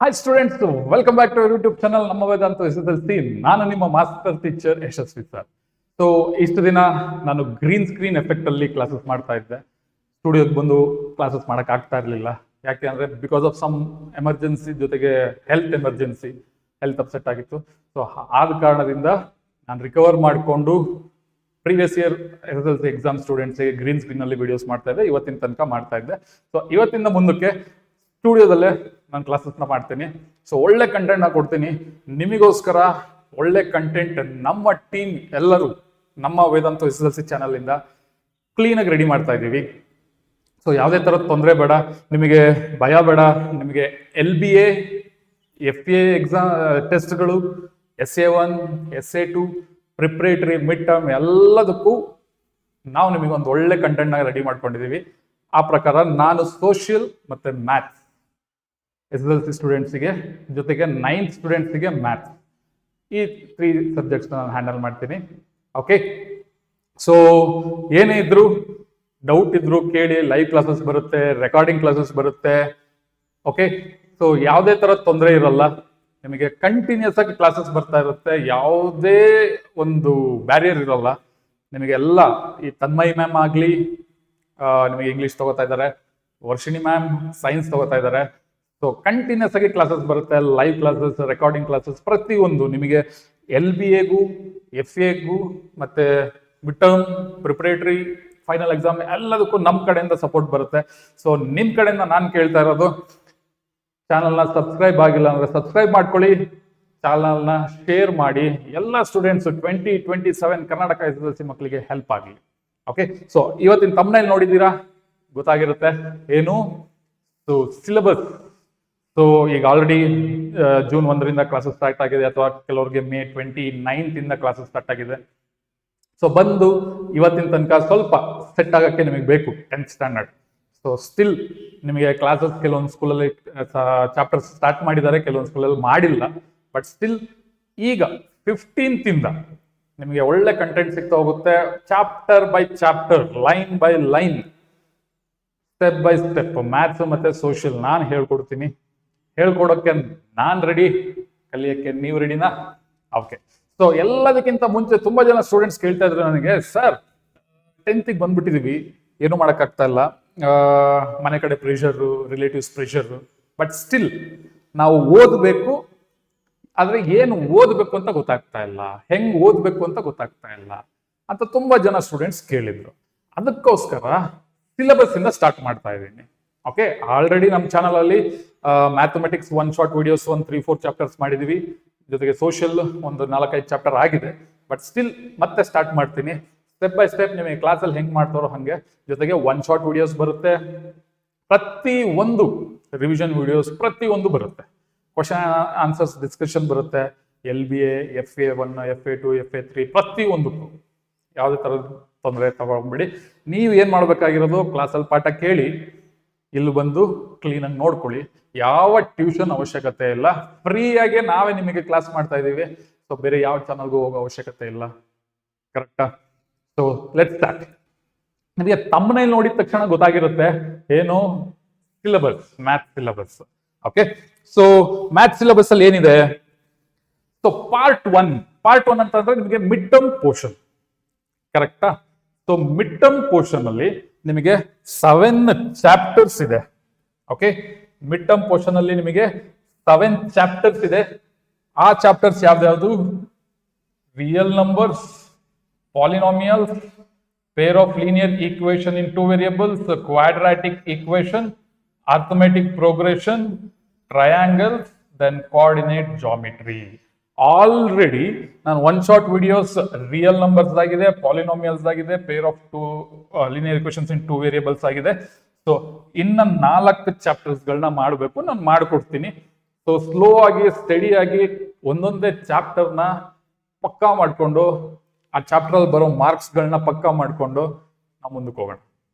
Hi students, welcome back to YouTube channel ನಮ್ಮ Vedanta SSLC. ನಾನು ನಿಮ್ಮ master teacher Yashasvi sir. So ಇಷ್ಟು ದಿನ ನಾನು ಗ್ರೀನ್ ಸ್ಕ್ರೀನ್ ಎಫೆಕ್ಟ್ ಅಲ್ಲಿ ಕ್ಲಾಸಸ್ ಮಾಡ್ತಾ ಇದ್ದೆ. ಸ್ಟುಡಿಯೋಗೆ ಬಂದು ಕ್ಲಾಸಸ್ ಮಾಡಕ್ ಆಗ್ತಾ ಇರಲಿಲ್ಲ. ಯಾಕೆ ಅಂದ್ರೆ ಬಿಕಾಸ್ ಆಫ್ ಸಮ್ ಎಮರ್ಜೆನ್ಸಿ, ಜೊತೆಗೆ ಹೆಲ್ತ್ ಅಪ್ಸೆಟ್ ಆಗಿತ್ತು. ಸೊ ಆದ ಕಾರಣದಿಂದ ನಾನು ರಿಕವರ್ ಮಾಡಿಕೊಂಡು ಪ್ರೀವಿಯಸ್ ಇಯರ್ SSLC ಎಕ್ಸಾಮ್ ಸ್ಟೂಡೆಂಟ್ಸ್ಗೆ ಗ್ರೀನ್ ಸ್ಕ್ರೀನ್ ಅಲ್ಲಿ ವಿಡಿಯೋಸ್ ಮಾಡ್ತಾ ಇದ್ದೆ. ಇವತ್ತಿನ ತನಕ ಮಾಡ್ತಾ ಇದ್ದೆ. ಸೊ ಇವತ್ತಿಂದ ಮುಂದಕ್ಕೆ ಸ್ಟುಡಿಯೋದಲ್ಲೇ ನಾನು ಕ್ಲಾಸಸ್ನ ಮಾಡ್ತೀನಿ. ಸೊ ಒಳ್ಳೆ ಕಂಟೆಂಟ್ನ ಕೊಡ್ತೀನಿ ನಿಮಗೋಸ್ಕರ. ಒಳ್ಳೆ ಕಂಟೆಂಟ್ ನಮ್ಮ ಟೀಮ್ ಎಲ್ಲರೂ ನಮ್ಮ ವೇದಾಂತ SSLC ಚಾನಲ್ ಇಂದ ಕ್ಲೀನಾಗಿ ರೆಡಿ ಮಾಡ್ತಾ ಇದ್ದೀವಿ. ಸೊ ಯಾವುದೇ ಥರದ ತೊಂದರೆ ಬೇಡ, ನಿಮಗೆ ಭಯ ಬೇಡ. ನಿಮಗೆ LBA FA ಎಕ್ಸಾಮ್ ಟೆಸ್ಟ್ಗಳು, SA1 SA2 preparatory mid term ಎಲ್ಲದಕ್ಕೂ ನಾವು ನಿಮಗೆ ಒಂದು ಒಳ್ಳೆ ಕಂಟೆಂಟ್ನ ರೆಡಿ ಮಾಡ್ಕೊಂಡಿದ್ದೀವಿ. ಆ ಪ್ರಕಾರ ನಾನು ಸೋಷಿಯಲ್ ಮತ್ತೆ ಮ್ಯಾಥ್ಸ್ SSLC ಸ್ಟೂಡೆಂಟ್ಸಿಗೆ, ಜೊತೆಗೆ 9th ಸ್ಟೂಡೆಂಟ್ಸಿಗೆ ಮ್ಯಾಥ್ಸ್, ಈ 3 ಸಬ್ಜೆಕ್ಟ್ಸ್ ನಾನು ಹ್ಯಾಂಡಲ್ ಮಾಡ್ತೀನಿ. ಓಕೆ, ಸೊ ಏನೇ ಇದ್ರು ಡೌಟ್ ಇದ್ರು ಕೇಳಿ. ಲೈವ್ ಕ್ಲಾಸಸ್ ಬರುತ್ತೆ, ರೆಕಾರ್ಡಿಂಗ್ ಕ್ಲಾಸಸ್ ಬರುತ್ತೆ. ಓಕೆ, ಸೊ ಯಾವುದೇ ಥರದ ತೊಂದರೆ ಇರಲ್ಲ. ನಿಮಗೆ ಕಂಟಿನ್ಯೂಸ್ ಆಗಿ ಕ್ಲಾಸಸ್ ಬರ್ತಾ ಇರುತ್ತೆ. ಯಾವುದೇ ಒಂದು ಬ್ಯಾರಿಯರ್ ಇರಲ್ಲ ನಿಮಗೆಲ್ಲ. ಈ ತನ್ಮಯಿ ಮ್ಯಾಮ್ ಆಗಲಿ, ನಿಮಗೆ ಇಂಗ್ಲೀಷ್ ತಗೋತಾ ಇದ್ದಾರೆ. ವರ್ಷಿಣಿ ಮ್ಯಾಮ್ ಸೈನ್ಸ್ ತಗೋತಾ ಇದ್ದಾರೆ. ಸೊ ಕಂಟಿನ್ಯೂಸ್ ಆಗಿ ಕ್ಲಾಸಸ್ ಬರುತ್ತೆ, ಲೈವ್ ಕ್ಲಾಸಸ್, ರೆಕಾರ್ಡಿಂಗ್ ಕ್ಲಾಸಸ್, ಪ್ರತಿಯೊಂದು ನಿಮಗೆ LBAಗೂ FAಗೂ ಮತ್ತೆ mid term, preparatory, final exam ಎಲ್ಲದಕ್ಕೂ ನಮ್ಮ ಕಡೆಯಿಂದ ಸಪೋರ್ಟ್ ಬರುತ್ತೆ. ಸೊ ನಿಮ್ಮ ಕಡೆಯಿಂದ ನಾನು ಕೇಳ್ತಾ ಇರೋದು, ಚಾನಲ್ನ ಸಬ್ಸ್ಕ್ರೈಬ್ ಆಗಿಲ್ಲ ಅಂದ್ರೆ ಸಬ್ಸ್ಕ್ರೈಬ್ ಮಾಡ್ಕೊಳ್ಳಿ, ಚಾನಲ್ನ ಶೇರ್ ಮಾಡಿ. ಎಲ್ಲ ಸ್ಟೂಡೆಂಟ್ಸ್ 2027 ಕರ್ನಾಟಕ SSLC ಮಕ್ಕಳಿಗೆ ಹೆಲ್ಪ್ ಆಗಲಿ. ಓಕೆ, ಸೊ ಇವತ್ತಿನ ತಮ್ಮನೇಲಿ ನೋಡಿದ್ದೀರಾ, ಗೊತ್ತಾಗಿರುತ್ತೆ ಏನು. ಸೊ ಸಿಲೆಬಸ್, ಸೊ ಈಗ ಆಲ್ರೆಡಿ ಜೂನ್ 1ರಿಂದ ಕ್ಲಾಸಸ್ ಸ್ಟಾರ್ಟ್ ಆಗಿದೆ, ಅಥವಾ ಕೆಲವರಿಗೆ May 29th ಇಂದ ಕ್ಲಾಸಸ್ ಸ್ಟಾರ್ಟ್ ಆಗಿದೆ. ಸೊ ಬಂದು ಇವತ್ತಿನ ತನಕ ಸ್ವಲ್ಪ ಸೆಟ್ ಆಗಕ್ಕೆ ನಿಮಗೆ ಬೇಕು 10th ಸ್ಟ್ಯಾಂಡರ್ಡ್. ಸೊ ಸ್ಟಿಲ್ ನಿಮಗೆ ಕ್ಲಾಸಸ್ ಕೆಲವೊಂದು ಸ್ಕೂಲಲ್ಲಿ ಚಾಪ್ಟರ್ಸ್ ಸ್ಟಾರ್ಟ್ ಮಾಡಿದ್ದಾರೆ, ಕೆಲವೊಂದು ಸ್ಕೂಲಲ್ಲಿ ಮಾಡಿಲ್ಲ. ಬಟ್ ಸ್ಟಿಲ್ ಈಗ 15th ಇಂದ ನಿಮಗೆ ಒಳ್ಳೆ ಕಂಟೆಂಟ್ ಸಿಗ್ತಾ ಹೋಗುತ್ತೆ. Chapter by chapter, line by line, step by step maths ಮತ್ತೆ ಸೋಷಿಯಲ್ ನಾನು ಹೇಳ್ಕೊಡ್ತೀನಿ. ಹೇಳ್ಕೊಡೋಕ್ಕೆ ನಾನು ರೆಡಿ, ಕಲಿಯಕ್ಕೆ ನೀವು ರೆಡಿನಾ? ಓಕೆ, ಸೊ ಎಲ್ಲದಕ್ಕಿಂತ ಮುಂಚೆ ತುಂಬಾ ಜನ ಸ್ಟೂಡೆಂಟ್ಸ್ ಕೇಳ್ತಾ ಇದ್ರು ನನಗೆ, ಸರ್ 10th ಬಂದ್ಬಿಟ್ಟಿದೀವಿ, ಏನು ಮಾಡೋಕ್ಕಾಗ್ತಾ ಇಲ್ಲ, ಮನೆ ಕಡೆ pressure, relatives pressure, but still ನಾವು ಓದಬೇಕು, ಆದ್ರೆ ಏನು ಓದಬೇಕು ಅಂತ ಗೊತ್ತಾಗ್ತಾ ಇಲ್ಲ, ಹೆಂಗ್ ಓದಬೇಕು ಅಂತ ಗೊತ್ತಾಗ್ತಾ ಇಲ್ಲ ಅಂತ ತುಂಬಾ ಜನ ಸ್ಟೂಡೆಂಟ್ಸ್ ಕೇಳಿದ್ರು. ಅದಕ್ಕೋಸ್ಕರ ಸಿಲೆಬಸ್ ಇಂದ ಸ್ಟಾರ್ಟ್ ಮಾಡ್ತಾ ಇದ್ದೀನಿ. ಓಕೆ, ಆಲ್ರೆಡಿ ನಮ್ಮ ಚಾನಲ್ ಅಲ್ಲಿ ಮ್ಯಾಥಮೆಟಿಕ್ಸ್ 1 ಶಾರ್ಟ್ ವಿಡಿಯೋಸ್ 3-4 ಚಾಪ್ಟರ್ಸ್ ಮಾಡಿದೀವಿ, ಜೊತೆಗೆ ಸೋಷಿಯಲ್ ಒಂದು 4-5 ಚಾಪ್ಟರ್ ಆಗಿದೆ. ಬಟ್ ಸ್ಟಿಲ್ ಮತ್ತೆ ಸ್ಟಾರ್ಟ್ ಮಾಡ್ತೀನಿ. ಸ್ಟೆಪ್ ಬೈ ಸ್ಟೆಪ್ ನಿಮಗೆ ಕ್ಲಾಸಲ್ಲಿ ಹೆಂಗ್ ಮಾಡ್ತಾರೋ ಹಂಗೆ. ಜೊತೆಗೆ 1 ಶಾರ್ಟ್ ವಿಡಿಯೋಸ್ ಬರುತ್ತೆ, ಪ್ರತಿ ಒಂದು ರಿವಿಷನ್ ವಿಡಿಯೋಸ್ ಪ್ರತಿ ಒಂದು ಬರುತ್ತೆ, ಕ್ವಶನ್ ಆನ್ಸರ್ಸ್ ಡಿಸ್ಕಷನ್ ಬರುತ್ತೆ, LBA FA1 FA2 FA3 ಪ್ರತಿ ಒಂದಕ್ಕೂ. ಯಾವುದೇ ಥರದ ತೊಂದರೆ ತಗೊಂಡ್ಬಿಡಿ. ನೀವು ಏನ್ ಮಾಡ್ಬೇಕಾಗಿರೋದು, ಕ್ಲಾಸಲ್ಲಿ ಪಾಠ ಕೇಳಿ, ಇಲ್ಲಿ ಬಂದು ಕ್ಲೀನಾಗಿ ನೋಡ್ಕೊಳ್ಳಿ. ಯಾವ ಟ್ಯೂಷನ್ ಅವಶ್ಯಕತೆ ಇಲ್ಲ, ಫ್ರೀಯಾಗೆ ನಾವೇ ನಿಮಗೆ ಕ್ಲಾಸ್ ಮಾಡ್ತಾ ಇದ್ದೀವಿ. ಸೊ ಬೇರೆ ಯಾವ ಚಾನಲ್ಗೂ ಹೋಗೋ ಅವಶ್ಯಕತೆ ಇಲ್ಲ. ಕರೆಕ್ಟಾ? So let's start. ನಿಮಗೆ ತಮ್ಮನೇಲಿ ನೋಡಿದ ತಕ್ಷಣ ಗೊತ್ತಾಗಿರುತ್ತೆ ಏನು, syllabus, math syllabus. Okay, so math syllabus ಅಲ್ಲಿ ಏನಿದೆ, ಸೊ ಪಾರ್ಟ್ ಒನ್ ಅಂತಂದ್ರೆ ನಿಮಗೆ ಮಿಡ್ ಟರ್ಮ್ ಪೋರ್ಷನ್. ಕರೆಕ್ಟಾ? ಸೊ ಮಿಡ್ ಟರ್ಮ್ ಪೋರ್ಷನ್ ಅಲ್ಲಿ ನಿಮಗೆ 7 ಚಾಪ್ಟರ್ಸ್ ಇದೆ. ಓಕೆ, ಮಿಡ್ ಟರ್ಮ್ ಪೋರ್ಷನ್ ಅಲ್ಲಿ ನಿಮಗೆ 7 ಚಾಪ್ಟರ್ಸ್ ಇದೆ. ಆ ಚಾಪ್ಟರ್ಸ್ ಯಾವ್ದು? Real numbers, polynomials, pair of linear equation in 2 variables, quadratic equation, arithmetic progression, triangles, then coordinate geometry. Already ನಾನು 1 ಶಾರ್ಟ್ ವಿಡಿಯೋಸ್ ರಿಯಲ್ ನಂಬರ್ಸ್ ಆಗಿದೆ, ಪಾಲಿನಾಮಿಯಲ್ಸ್ ಆಗಿದೆ, pair of 2 linear equations in 2 variables ಆಗಿದೆ. So ಇನ್ನ 4 chapters ಗಳನ್ನ ಮಾಡಬೇಕು, ನಾನು ಮಾಡ್ಕೊಡ್ತೀನಿ. So slow ಆಗಿ, ಸ್ಟಡಿ ಆಗಿ ಒಂದೊಂದೇ ಚಾಪ್ಟರ್ನ ಪಕ್ಕಾ ಮಾಡ್ಕೊಂಡು, ಆ ಚಾಪ್ಟರ್ ಅಲ್ಲಿ ಬರೋ ಮಾರ್ಕ್ಸ್ ಗಳನ್ನ ಪಕ್ಕಾ ಮಾಡ್ಕೊಂಡು ನಾವು ಮುಂದಕ್ಕೆ ಹೋಗೋಣ.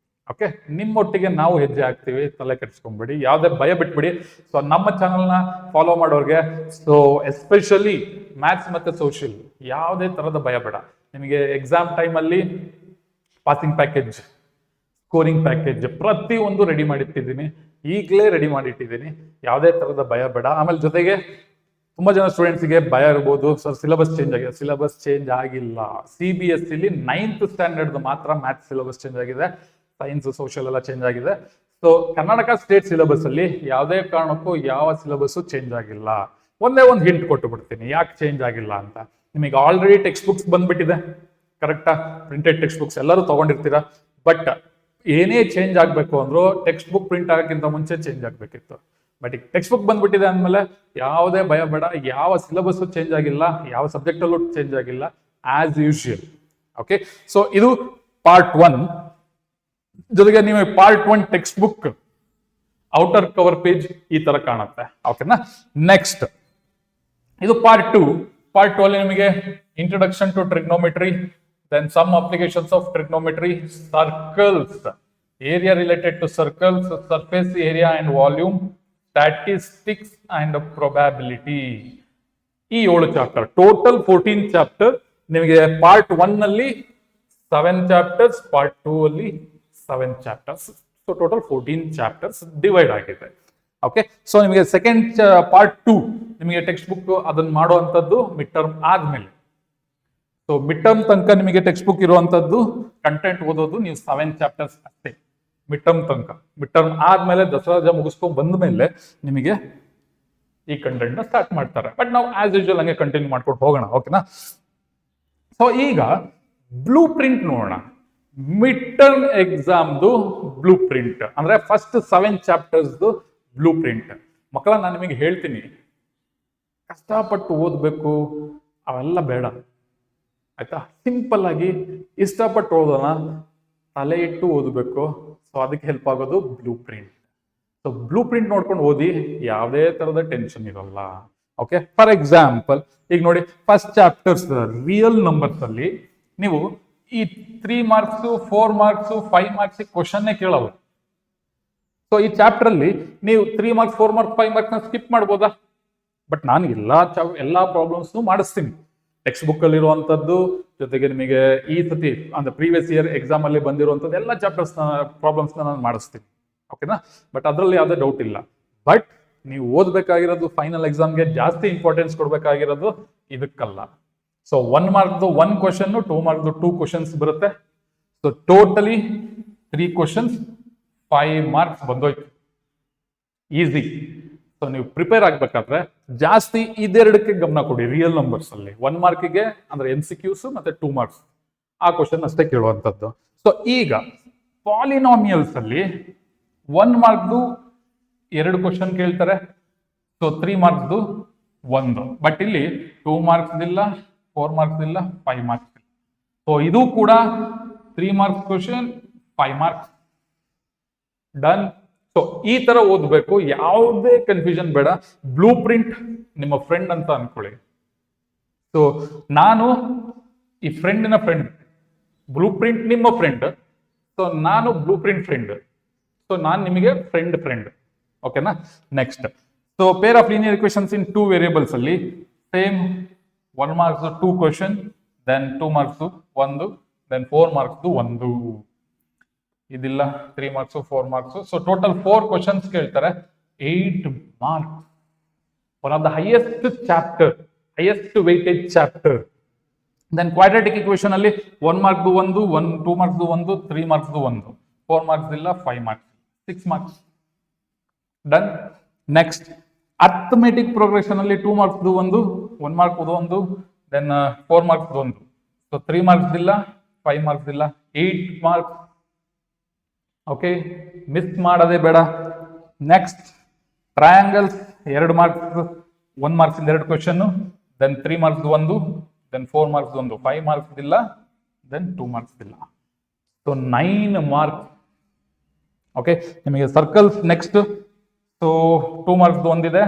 ಓಕೆ, ನಿಮ್ಮೊಟ್ಟಿಗೆ ನಾವು ಹೆಜ್ಜೆ ಹಾಕ್ತೀವಿ, ತಲೆ ಕೆಡಿಸ್ಕೊಂಡ್ಬಿಡಿ, ಯಾವುದೇ ಭಯ ಬಿಟ್ಬಿಡಿ. ಸೊ ನಮ್ಮ ಚಾನಲ್ನ ಫಾಲೋ ಮಾಡೋರ್ಗೆ, ಸೊ ಎಸ್ಪೆಷಲಿ ಮ್ಯಾಥ್ಸ್ ಮತ್ತೆ ಸೋಷಿಯಲ್, ಯಾವುದೇ ತರದ ಭಯ ಬೇಡ. ನಿಮಗೆ ಎಕ್ಸಾಮ್ ಟೈಮಲ್ಲಿ ಪಾಸಿಂಗ್ ಪ್ಯಾಕೇಜ್, ಸ್ಕೋರಿಂಗ್ ಪ್ಯಾಕೇಜ್ ಪ್ರತಿಯೊಂದು ರೆಡಿ ಮಾಡಿಟ್ಟಿದ್ದೀನಿ, ಈಗಲೇ ರೆಡಿ ಮಾಡಿಟ್ಟಿದ್ದೀನಿ. ಯಾವುದೇ ತರದ ಭಯ ಬೇಡ. ಆಮೇಲೆ ಜೊತೆಗೆ ತುಂಬಾ ಜನ ಸ್ಟೂಡೆಂಟ್ಸ್ಗೆ ಭಯ ಇರ್ಬೋದು, ಸರ್ ಸಿಲೆಬಸ್ ಚೇಂಜ್ ಆಗಿದೆ. ಸಿಲೆಬಸ್ ಚೇಂಜ್ ಆಗಿಲ್ಲ. CBSE 9th ಸ್ಟ್ಯಾಂಡರ್ಡ್ ಮಾತ್ರ ಮ್ಯಾಥ್ಸ್ ಸಿಲೆಬಸ್ ಚೇಂಜ್ ಆಗಿದೆ, ಸೈನ್ಸ್ ಸೋಷಿಯಲ್ ಎಲ್ಲ ಚೇಂಜ್ ಆಗಿದೆ. ಸೊ ಕರ್ನಾಟಕ ಸ್ಟೇಟ್ ಸಿಲೆಬಸ್ ಅಲ್ಲಿ ಯಾವುದೇ ಕಾರಣಕ್ಕೂ ಯಾವ ಸಿಲೆಬಸ್ ಚೇಂಜ್ ಆಗಿಲ್ಲ. ಒಂದೇ ಒಂದು ಹಿಂಟ್ ಕೊಟ್ಟು ಬಿಡ್ತೀನಿ ಯಾಕೆ ಚೇಂಜ್ ಆಗಿಲ್ಲ ಅಂತ. ನಿಮಗೆ ಆಲ್ರೆಡಿ ಟೆಕ್ಸ್ಟ್ ಬುಕ್ಸ್ ಬಂದ್ಬಿಟ್ಟಿದೆ, ಕರೆಕ್ಟಾ? ಪ್ರಿಂಟೆಡ್ ಟೆಕ್ಸ್ಟ್ ಬುಕ್ಸ್ ಎಲ್ಲರೂ ತಗೊಂಡಿರ್ತೀರಾ. ಬಟ್ ಏನೇ ಚೇಂಜ್ ಆಗ್ಬೇಕು ಅಂದ್ರೂ ಟೆಕ್ಸ್ಟ್ ಬುಕ್ ಪ್ರಿಂಟ್ ಆಗೋಕ್ಕಿಂತ ಮುಂಚೆ ಚೇಂಜ್ ಆಗ್ಬೇಕಿತ್ತು. ಬಟ್ ಈಗ ಟೆಕ್ಸ್ಟ್ ಬುಕ್ ಬಂದ್ಬಿಟ್ಟಿದೆ ಅಂದ್ಮೇಲೆ ಯಾವುದೇ ಭಯ ಬೇಡ. ಯಾವ ಸಿಲೆಬಸ್ ಚೇಂಜ್ ಆಗಿಲ್ಲ, ಯಾವ ಸಬ್ಜೆಕ್ಟ್ ಅಲ್ಲೂ ಚೇಂಜ್ ಆಗಿಲ್ಲ, ಆಸ್ ಯೂಶುವಲ್. ಓಕೆ, ಸೊ ಇದು ಪಾರ್ಟ್ 1. ಜೊತೆಗೆ ನೀವು part 1 text book outer cover page ಈ ತರ ಕಾಣುತ್ತೆ. ಓಕೆನಾ? ನೆಕ್ಸ್ಟ್ ಇದು ಪಾರ್ಟ್ 2. ಪಾರ್ಟ್ 2 ಅಲ್ಲಿ ನಿಮಗೆ introduction to trigonometry, then some applications of trigonometry, circles, area related to circles, surface area and volume, statistics and probability. ಈ 7 ಚಾಪ್ಟರ್, ಟೋಟಲ್ 14 ಚಾಪ್ಟರ್. ನಿಮಗೆ part 1 ನಲ್ಲಿ 7 ಚಾಪ್ಟರ್ಸ್, ಪಾರ್ಟ್ 2 ಅಲ್ಲಿ 7 chapters. So total 14 chapters divide ಆಗಿದೆ. Okay, so ನಿಮಗೆ second part 2 ನಿಮಗೆ text book ಅದನ್ನ ಮಾಡುವಂತದ್ದು mid term ಆದ್ಮೇಲೆ. ಸೊ ಮಿಡ್ ಟರ್ಮ್ ತನಕ ನಿಮಗೆ ಟೆಕ್ಸ್ಟ್ ಬುಕ್ ಇರುವಂತದ್ದು ಕಂಟೆಂಟ್ ಓದೋದು ನೀವು 7 ಚಾಪ್ಟರ್ಸ್ ಅಷ್ಟೇ ಮಿಡ್ ಟರ್ಮ್ ತನಕ. ಮಿಡ್ ಟರ್ಮ್ ಆದ್ಮೇಲೆ ದಸರಾ ರಜಾ ಮುಗಿಸ್ಕೊಂಡ್ ಬಂದ ಮೇಲೆ ನಿಮಗೆ ಈ ಕಂಟೆಂಟ್ ನ ಸ್ಟಾರ್ಟ್ ಮಾಡ್ತಾರೆ. ಬಟ್ ನಾವು ಆಸ್ ಯೂಶುವಲ್ ಹಂಗೆ ಕಂಟಿನ್ಯೂ ಮಾಡ್ಕೊಂಡು ಹೋಗೋಣ. ಓಕೆನಾ? ಸೊ ಈಗ ಬ್ಲೂ ಪ್ರಿಂಟ್ ನೋಡೋಣ. ಮಿಡ್ ಟರ್ಮ್ ಎಕ್ಸಾಮ್ದು ಬ್ಲೂ ಪ್ರಿಂಟ್ ಅಂದ್ರೆ ಫಸ್ಟ್ 7 ಚಾಪ್ಟರ್ಸ್ ಬ್ಲೂ ಪ್ರಿಂಟ್. ಮಕ್ಕಳ ನಾನು ನಿಮಗೆ ಹೇಳ್ತೀನಿ, ಕಷ್ಟಪಟ್ಟು ಓದ್ಬೇಕು ಅವೆಲ್ಲ ಬೇಡ, ಆಯ್ತಾ? ಸಿಂಪಲ್ ಆಗಿ ಇಷ್ಟಪಟ್ಟು ಓದೋಣ, ತಲೆ ಇಟ್ಟು ಓದಬೇಕು. ಸೊ ಅದಕ್ಕೆ ಹೆಲ್ಪ್ ಆಗೋದು blue print. So blue print ನೋಡ್ಕೊಂಡು ಓದಿ, ಯಾವುದೇ ತರದ ಟೆನ್ಷನ್ ಇರಲ್ಲ. ಓಕೆ, ಫಾರ್ ಎಕ್ಸಾಂಪಲ್ ಈಗ ನೋಡಿ, ಫಸ್ಟ್ ಚಾಪ್ಟರ್ಸ್ ರಿಯಲ್ ನಂಬರ್ಸ್ ಅಲ್ಲಿ ನೀವು ಈ 3 ಮಾರ್ಕ್ಸ್ 4 ಮಾರ್ಕ್ಸ್ 5 ಮಾರ್ಕ್ಸ್ ಕ್ವಶನ್ನೇ ಕೇಳೋದು. ಸೊ ಈ ಚಾಪ್ಟರ್ ಅಲ್ಲಿ ನೀವು 3 ಮಾರ್ಕ್ಸ್ 4 ಮಾರ್ಕ್ಸ್ 5 ಮಾರ್ಕ್ಸ್ ನ ಸ್ಕಿಪ್ ಮಾಡ್ಬೋದಾ? ಬಟ್ ನಾನು ಎಲ್ಲಾ ಪ್ರಾಬ್ಲಮ್ಸ್ ಮಾಡಿಸ್ತೀನಿ. ಟೆಕ್ಸ್ಟ್ ಬುಕ್ ಅಲ್ಲಿ ಇರುವಂತದ್ದು ಜೊತೆಗೆ ನಿಮಗೆ ಈ ಸತಿ ಅಂದ್ರೆ ಪ್ರೀವಿಯಸ್ ಇಯರ್ ಎಕ್ಸಾಮ್ ಅಲ್ಲಿ ಬಂದಿರುವಂತದ್ದು ಎಲ್ಲ ಚಾಪ್ಟರ್ಸ್ ಪ್ರಾಬ್ಲಮ್ಸ್ ನಾನು ಮಾಡಿಸ್ತೀನಿ. ಓಕೆನಾ? ಬಟ್ ಅದರಲ್ಲಿ ಯಾವುದೇ ಡೌಟ್ ಇಲ್ಲ. ಬಟ್ ನೀವು ಓದ್ಬೇಕಾಗಿರೋದು ಫೈನಲ್ ಎಕ್ಸಾಮ್ಗೆ ಜಾಸ್ತಿ ಇಂಪಾರ್ಟೆನ್ಸ್ ಕೊಡ್ಬೇಕಾಗಿರೋದು ಇದಕ್ಕಲ್ಲ. ಸೊ 1 ಮಾರ್ಕ್ದು 1 ಕ್ವಶನ್, 2 ಮಾರ್ಕ್ದು 2 ಕ್ವಶನ್ಸ್ ಬರುತ್ತೆ. ಸೊ ಟೋಟಲಿ 3 ಕ್ವಶನ್ಸ್, 5 ಮಾರ್ಕ್ಸ್ ಬಂದೋಯ್ತು, ಈಸಿ. ಸೊ ನೀವು ಪ್ರಿಪೇರ್ ಆಗ್ಬೇಕಾದ್ರೆ ಜಾಸ್ತಿ ಇದೆರಡಕ್ಕೆ ಗಮನ ಕೊಡಿ. ರಿಯಲ್ ನಂಬರ್ಸ್ ಅಲ್ಲಿ 1 ಮಾರ್ಕಿಗೆ ಅಂದ್ರೆ MCQs ಮತ್ತೆ 2 ಮಾರ್ಕ್ಸ್ ಆ ಕ್ವಶನ್ ಅಷ್ಟೇ ಕೇಳುವಂತದ್ದು. ಸೊ ಈಗ ಪಾಲಿನಾಮಿಯಲ್ಸ್ ಅಲ್ಲಿ 1 ಮಾರ್ಕ್ದು 2 ಕ್ವಶನ್ ಕೇಳ್ತಾರೆ. ಸೊ 3 ಮಾರ್ಕ್ಸ್ದು 1. ಬಟ್ ಇಲ್ಲಿ 2 ಮಾರ್ಕ್ಸ್ ಇಲ್ಲ, 4 ಮಾರ್ಕ್ಸ್ ಇಲ್ಲ, 5 ಮಾರ್ಕ್ಸ್ ಇಲ್ಲ. ಸೊ ಇದು ಕೂಡ 3 marks question, 5 marks, done. So ಈ ತರ ಓದ್ಬೇಕು, ಯಾವುದೇ ಕನ್ಫ್ಯೂಷನ್ ಬೇಡ. ಬ್ಲೂ ಪ್ರಿಂಟ್ ನಿಮ್ಮ ಫ್ರೆಂಡ್ ಅಂತ ಅನ್ಕೊಳ್ಳಿ. ಸೊ ನಾನು ಈ ಫ್ರೆಂಡಿನ ಫ್ರೆಂಡ್, ಬ್ಲೂ ಪ್ರಿಂಟ್ ನಿಮ್ಮ ಫ್ರೆಂಡ್, ಸೊ ನಾನು ಬ್ಲೂ ಪ್ರಿಂಟ್ ಫ್ರೆಂಡ್. ಸೊ ನಾನು ನಿಮಗೆ ಫ್ರೆಂಡ್. ಓಕೆನಾ? Next, so pair of linear equations in 2 variables ಅಲ್ಲಿ same 1 marks 2 question, then 2 marks 1, then 4 marks 1. ಇದಿಲ್ಲ 3 marks 4 marks. So total 4 questions ಕೇಳ್ತಾರೆ, 8 marks. One of the highest chapter, highest weightage chapter. Then quadratic equation ಅಲ್ಲಿ 1 ಮಾರ್ಕ್ದು 1, 2 ಮಾರ್ಕ್ಸ್ದು 1, 3 ಮಾರ್ಕ್ಸ್ದು 1, 4 marks ಇಲ್ಲ, 5 marks, 6 marks, done. Next arithmetic progression ಅಲ್ಲಿ 2 ಮಾರ್ಕ್ಸ್ದು 1 ಮಾರ್ಕ್ದು 1, then 4 ಮಾರ್ಕ್ಸ್ದು 1. So 3 marks ಇಲ್ಲ, 5 marks ಇಲ್ಲ, 8 marks. Okay, miss ಮಾಡೋದೇ ಬೇಡ. ನೆಕ್ಸ್ಟ್ ಟ್ರಯಾಂಗಲ್ಸ್ 2 ಮಾರ್ಕ್ಸ್, 1 ಮಾರ್ಕ್ಸ್ ಇಂದ 2 question, then 3 marks 1, then 4 marks 1, 5 marks ಇಲ್ಲ, ದೆನ್ 2 ಮಾರ್ಕ್ಸ್ ಇಲ್ಲ. So 9 marks. ಓಕೆ, ನಿಮಗೆ ಸರ್ಕಲ್ಸ್ ನೆಕ್ಸ್ಟ್. ಸೊ 2 ಮಾರ್ಕ್ಸ್ ಒಂದಿದೆ,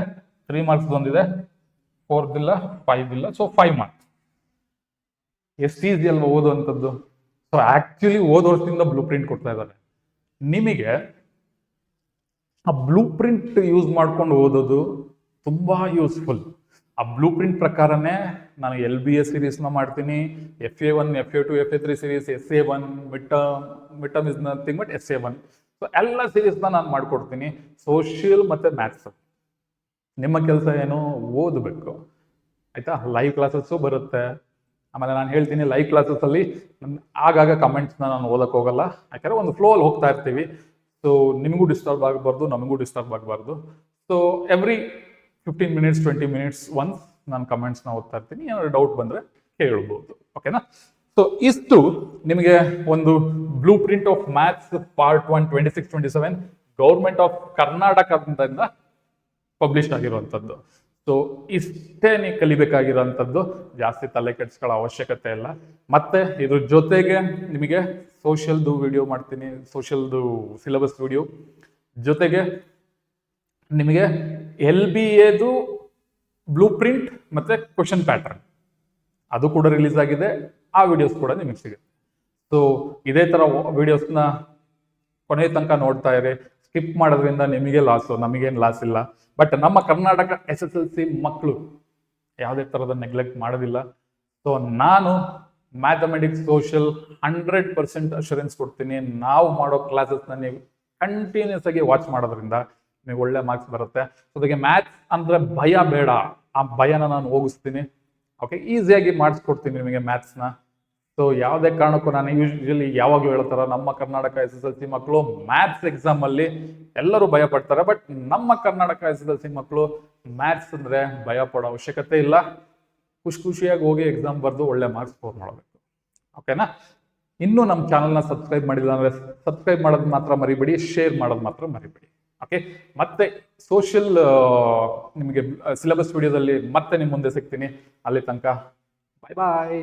3 ಮಾರ್ಕ್ಸ್ ಒಂದಿದೆ, 4 ಇಲ್ಲ, 5 ಇಲ್ಲ, ಸೊ 5 ಮಾರ್ಕ್ಸ್. ಎಷ್ಟು ಈಸಿ ಅಲ್ವಾ ಓದುವಂಥದ್ದು. ಸೊ ಆಕ್ಚುಲಿ ಓದೋ ವರ್ಷದಿಂದ ಬ್ಲೂ ಪ್ರಿಂಟ್ ಕೊಡ್ತಾ ಇದ್ದಾರೆ ನಿಮಗೆ. ಆ ಬ್ಲೂ ಪ್ರಿಂಟ್ ಯೂಸ್ ಮಾಡ್ಕೊಂಡು ಓದೋದು ತುಂಬಾ ಯೂಸ್ಫುಲ್. ಆ ಬ್ಲೂ ಪ್ರಿಂಟ್ ಪ್ರಕಾರನೇ ನಾನು LBA ಸೀರೀಸ್ ನ ಮಾಡ್ತೀನಿ, FA1, FA2, FA3 series, SA1, mid term, mid term is nothing but SA1. So ಎಲ್ಲ ಸೀರೀಸ್ನ ನಾನು ಮಾಡ್ಕೊಡ್ತೀನಿ, ಸೋಷಿಯಲ್ ಮತ್ತು ಮ್ಯಾಥ್ಸ್. ನಿಮ್ಮ ಕೆಲಸ ಏನು, ಓದಬೇಕು ಆಯ್ತಾ. ಲೈವ್ ಕ್ಲಾಸಸ್ಸು ಬರುತ್ತೆ. ಆಮೇಲೆ ನಾನು ಹೇಳ್ತೀನಿ, ಲೈವ್ ಕ್ಲಾಸಸ್ಸಲ್ಲಿ ಆಗಾಗ ಕಮೆಂಟ್ಸ್ನ ನಾನು ಓದಕ್ಕೆ ಹೋಗಲ್ಲ, ಯಾಕಂದರೆ ಒಂದು ಫ್ಲೋ ಅಲ್ಲಿ ಹೋಗ್ತಾ ಇರ್ತೀವಿ. ಸೊ ನಿಮಗೂ ಡಿಸ್ಟರ್ಬ್ ಆಗಬಾರ್ದು, ನಮಗೂ ಡಿಸ್ಟರ್ಬ್ ಆಗಬಾರ್ದು. So every 15 minutes 20 minutes once ನಾನು ಕಮೆಂಟ್ಸ್ನ ಓದ್ತಾ ಇರ್ತೀನಿ. ಏನಾದ್ರು ಡೌಟ್ ಬಂದರೆ ಕೇಳ್ಬೋದು, ಓಕೆನಾ. ಸೊ ಇಷ್ಟು ನಿಮಗೆ ಒಂದು blue print of maths part 1 26-27 government of ಕರ್ನಾಟಕದಿಂದ ಪಬ್ಲಿಷ್ ಆಗಿರುವಂಥದ್ದು. ಸೊ ಇಷ್ಟೇ ನೀವು ಕಲಿಬೇಕಾಗಿರೋಂಥದ್ದು, ಜಾಸ್ತಿ ತಲೆ ಕೆಡಿಸ್ಕೊಳ್ಳೋ ಅವಶ್ಯಕತೆ ಇಲ್ಲ. ಮತ್ತೆ ಇದ್ರ ಜೊತೆಗೆ ನಿಮಗೆ ಸೋಷಿಯಲ್ದು ವಿಡಿಯೋ ಮಾಡ್ತೀನಿ, ಸೋಷಿಯಲ್ದು ಸಿಲೆಬಸ್ ವಿಡಿಯೋ ಜೊತೆಗೆ ನಿಮಗೆ LBAದು ಬ್ಲೂ ಪ್ರಿಂಟ್ ಮತ್ತೆ ಕ್ವಶನ್ ಪ್ಯಾಟರ್ನ್ ಅದು ಕೂಡ ರಿಲೀಸ್ ಆಗಿದೆ. ಆ ವಿಡಿಯೋಸ್ ಕೂಡ ನಿಮಗೆ ಸಿಗುತ್ತೆ. ಸೊ ಇದೇ ಥರ ವಿಡಿಯೋಸ್ನ ಕೊನೆಯ ತನಕ ನೋಡ್ತಾ ಇರಿ. ಸ್ಕಿಪ್ ಮಾಡೋದ್ರಿಂದ ನಿಮಗೆ ಲಾಸು, ನಮಗೇನು ಲಾಸ್ ಇಲ್ಲ. ಬಟ್ ನಮ್ಮ ಕರ್ನಾಟಕ SSLC ಮಕ್ಕಳು ಯಾವುದೇ ಥರದ ನೆಗ್ಲೆಕ್ಟ್ ಮಾಡೋದಿಲ್ಲ. ಸೊ ನಾನು ಮ್ಯಾಥಮೆಟಿಕ್ಸ್ ಸೋಷಿಯಲ್ 100% ಅಶ್ಯೂರೆನ್ಸ್ ಕೊಡ್ತೀನಿ. ನಾವು ಮಾಡೋ ಕ್ಲಾಸಸ್ನ ನೀವು ಕಂಟಿನ್ಯೂಸ್ ಆಗಿ ವಾಚ್ ಮಾಡೋದ್ರಿಂದ ನಿಮಗೆ ಒಳ್ಳೆ ಮಾರ್ಕ್ಸ್ ಬರುತ್ತೆ. ಸೊ ಅದಕ್ಕೆ ಮ್ಯಾಥ್ಸ್ ಅಂದರೆ ಭಯ ಬೇಡ, ಆ ಭಯನ ನಾನು ಹೋಗಿಸ್ತೀನಿ. ಓಕೆ, ಈಸಿಯಾಗಿ ಮಾಡಿಸ್ಕೊಡ್ತೀನಿ ನಿಮಗೆ ಮ್ಯಾಥ್ಸ್ನ. ಸೊ ಯಾವುದೇ ಕಾರಣಕ್ಕೂ ನಾನು ಯೂಶಲಿ ಯಾವಾಗಲೂ ಹೇಳ್ತಾರೆ, ನಮ್ಮ ಕರ್ನಾಟಕ SSLC ಮಕ್ಕಳು ಮ್ಯಾಥ್ಸ್ ಎಕ್ಸಾಮಲ್ಲಿ ಎಲ್ಲರೂ ಭಯ ಪಡ್ತಾರೆ. ಬಟ್ ನಮ್ಮ ಕರ್ನಾಟಕ SSLC ಮಕ್ಕಳು ಮ್ಯಾಥ್ಸ್ ಅಂದರೆ ಭಯ ಪಡೋ ಅವಶ್ಯಕತೆ ಇಲ್ಲ. ಖುಷಿಯಾಗಿ ಹೋಗಿ ಎಕ್ಸಾಮ್ ಬರೆದು ಒಳ್ಳೆ ಮಾರ್ಕ್ಸ್ ಸ್ಕೋರ್ ಮಾಡಬೇಕು, ಓಕೆನಾ. ಇನ್ನೂ ನಮ್ಮ ಚಾನಲ್ನ ಸಬ್ಸ್ಕ್ರೈಬ್ ಮಾಡಿಲ್ಲ ಅಂದರೆ ಸಬ್ಸ್ಕ್ರೈಬ್ ಮಾಡೋದು ಮಾತ್ರ ಮರಿಬೇಡಿ, ಶೇರ್ ಮಾಡೋದು ಮಾತ್ರ ಮರಿಬೇಡಿ, ಓಕೆ. ಮತ್ತೆ ಸೋಷಿಯಲ್ ನಿಮಗೆ ಸಿಲೆಬಸ್ ವಿಡಿಯೋದಲ್ಲಿ ಮತ್ತೆ ನಿಮ್ಮ ಮುಂದೆ ಸಿಗ್ತೀನಿ. ಅಲ್ಲಿ ತನಕ ಬಾಯ್ ಬಾಯ್.